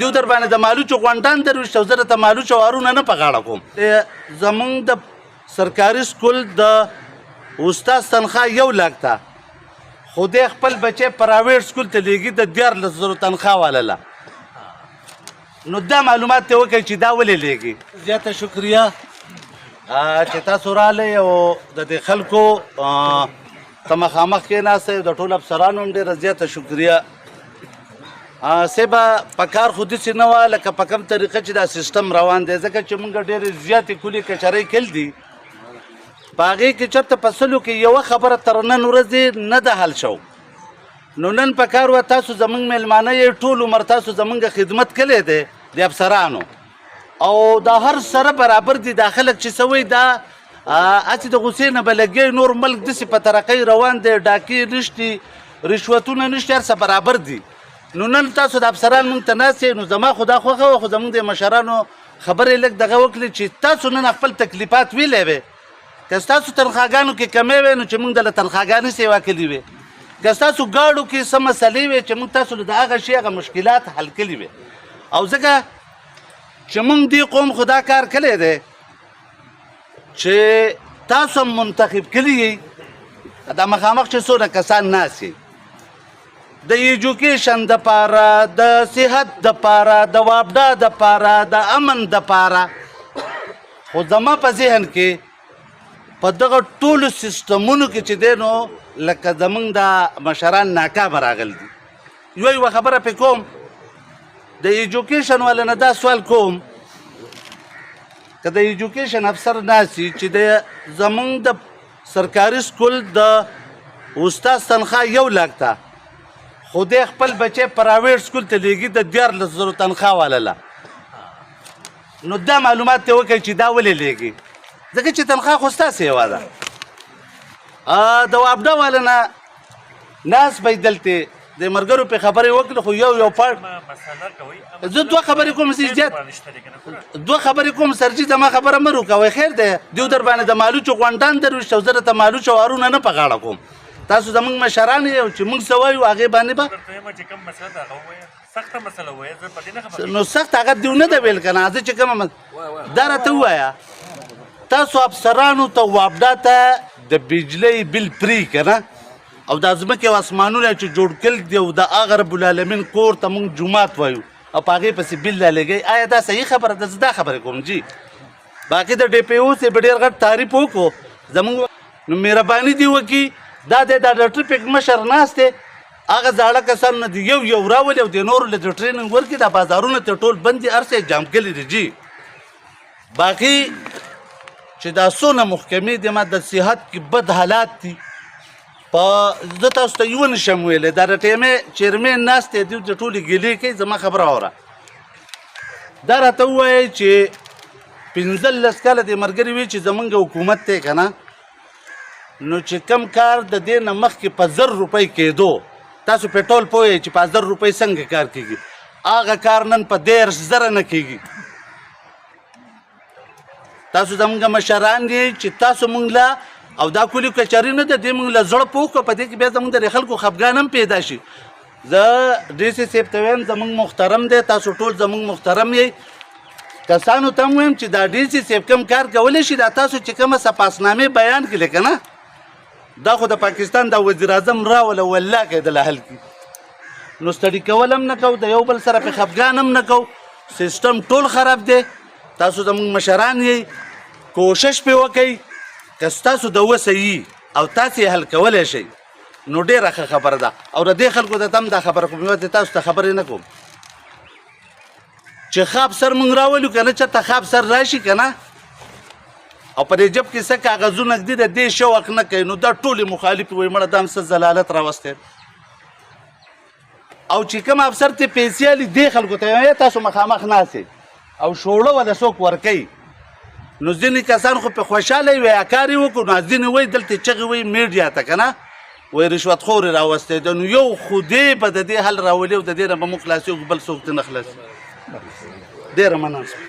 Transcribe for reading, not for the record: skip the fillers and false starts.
دیو در باندې د مالوچو غونډان درویشت او زه درته مالوچو وارونه نه په غاړه کوم زمونږ د سرکاري سکول د استاد تنخواه 1 لک ته خو دی خپل بچی پرایویټ سکول ته لیږي د 14,000 تنخواه واله نو دا معلومات ته وکړئ چې دا ولې لیږي زیاته شکریه چې تاسو راغلی او د دې خلکو ته مخامخ کېناستئ د ټولو افسرانو هم ډېره زیاته شکریه سیبه په کار خو داسې نه وه لکه په کوم طریقه چې دا سیستم روان دی ځکه چې موږ ډېرې زیاتې کلي کچرۍ کل دي په هغې کې چېرته په سلو کې یوه خبره تر نن ورځې نه ده حل شو نو نن په کار وه تاسو زموږ میلمانه یې ټول عمر تاسو زموږ خدمت کلی دی د افسرانو او دا هر سره برابر دي دا خلک چې څه وایي دا هسې د غوسې نه به لګوي نور ملک داسې په ترقۍ روان دی ډاکې نشتي رشوتونه نشتي هر څه برابر دي نو نن تاسو د افسران موږ ته ناست نو زما خو دا خوښه وه خو زموږ د مشرانو خبرې لږ دغه وکړي چې تاسو نن خپل تکلیفات ویلی وې که ستاسو تنخواګانو کې کمی وی نو چې موږ دله تنخواګانې سیوا کړي وې که ستاسو ګاډو کې څه مسلې وې چې موږ تاسو له د هغه شي هغه مشکلات حل کړي وې او ځکه چې موږ دې قوم خو دا کار کړی دی چې تاسو هم منتخب کړي یئ دا مخامخ چې څونه کسان ناست یئ د ایجوکیشن دپاره د صحت دپاره د وابډا دپاره د امن دپاره خو زما په ذهن کې په دغه ټولو سیستمونو کې چې دی نو لکه زموږ د مشران ناکامه راغلي دي یوه خبره پې کوم د ایجوکیشن والا نه دا سوال کوم که د ایجوکیشن افسر ناست وي چې د زموږ د سرکاري سکول د استاد تنخواه 1 لک ته خو دی خپل بچی پرایویټ سکول ته لیږي د 14,000 تنخواه واله نو دا معلومات ته وکړئ چې دا ولې لیږي ځکه چې تنخواه خو ستاسې یوه ده د وابډا والا نه ناست به دلته د ملګرو پې خبرې وکړي خو یو پړ زه 2 خبرې کوم زه زیات 2 خبرې کوم سرجي زما خبره مه روکوئ خیر دی دیو در باندې د مالوچو غونډان درویشت او زه درته مالوچو وارونه نه په غاړه کوم تاسو زموږ مشران یې چې موږ څه وایو هغې باندې به نو سخت هغه دیو نه ده ویل که نه زه چې کومه دا راته ووایه تاسو افسرانو ته وابډا ته د بجلۍ بل پرې که نه او دا ځمکې او اسمانونه چې جوړ کړل دي او د هغه رب العالمین کور ته موږ جومات وایو او په هغې پسې بل رالګوي آیا دا صحیح خبره ده زه دا خبرې کوم جي باقي د ډي پی او صاحب ډېر غټ تعریف وکړو زموږ نو مهرباني دې وکړي دا دی دا د ټریفک مشر ناست دی هغه زاړه کسان نه دي یو راولي او د نورو له د ټریننګ ورکړي دا بازارونه ته ټول بند دي هر څه جام کړي دي جي باقي چې دا څونه محکمې دي ما د صحت کې بد حالات دي په زه تاسو ته یوه نشم ویلی دا د ټیمې چیرمین ناست دی دوی د ټولې ګیلې کوي زما خبره واوره دا راته ووایئ چې 15 کاله دې ملګري وي چې زمونږ حکومت دی که نه نو چې کم کار د دې نه مخکې په 1000 روپۍ کېدو تاسو پټرول پوهیئ چې په 1000 روپۍ څنګه کار کېږي هغه کار نن په 10,000 نه کېږي تاسو زموږ مشران دي چې تاسو موږ له او دا کلي کچاري نه ده دې موږ له زړه پوه کړو په دې کې بیا زموږ د خلکو خفګان هم پیدا شي زه ډي سي صاحب ته وایم زموږ محترم دی تاسو ټول زموږ محترم یئ کسانو ته هم وایم چې دا ډي سي صاحب کوم کار کولی شي دا تاسو چې کومه سپاسنامې بیان کړي که نه دا خو د پاکستان د وزیر اعظم راوله والله که یې دله حل کړي نو ستړي کول هم نه کوو د یو بل سره پې خفګان هم نه کوو سیسټم ټول خراب دی تاسو زموږ مشران یئ کوشش پې وکئ که ستاسو د وسه یي او تاسو یې حل کولی شئ نو ډېره ښه خبره ده او د دې خلکو ته هم دا خبره کوم یوازې تاسو ته خبرې نه کوم چې ښه افسر موږ راولو که نه چېرته ښه افسر راشي که نه او په دې جب کې څه کاغذونه ږدي د دې شوق نه کوي نو دا ټولې مخالفې وایي مړه دا هم څه ضلالت راوستی او چې کوم افسر ته پیسې الي دې خلکو ته وایي تاسو مخامخ ناستئ او شوړه ولا څوک ورکوي نو ځینې کسان خو پې خوشحاله وي کار یې وکړو نو ځینې وایي دلته چغې وایي میډیا ته که نه وایي رشوتخور یې راوستی ده نو یو خو دې به د دې حل راولي او د دې نه به موږ خلاصېږو بل څوک ته نه خلاصي ډېره مننه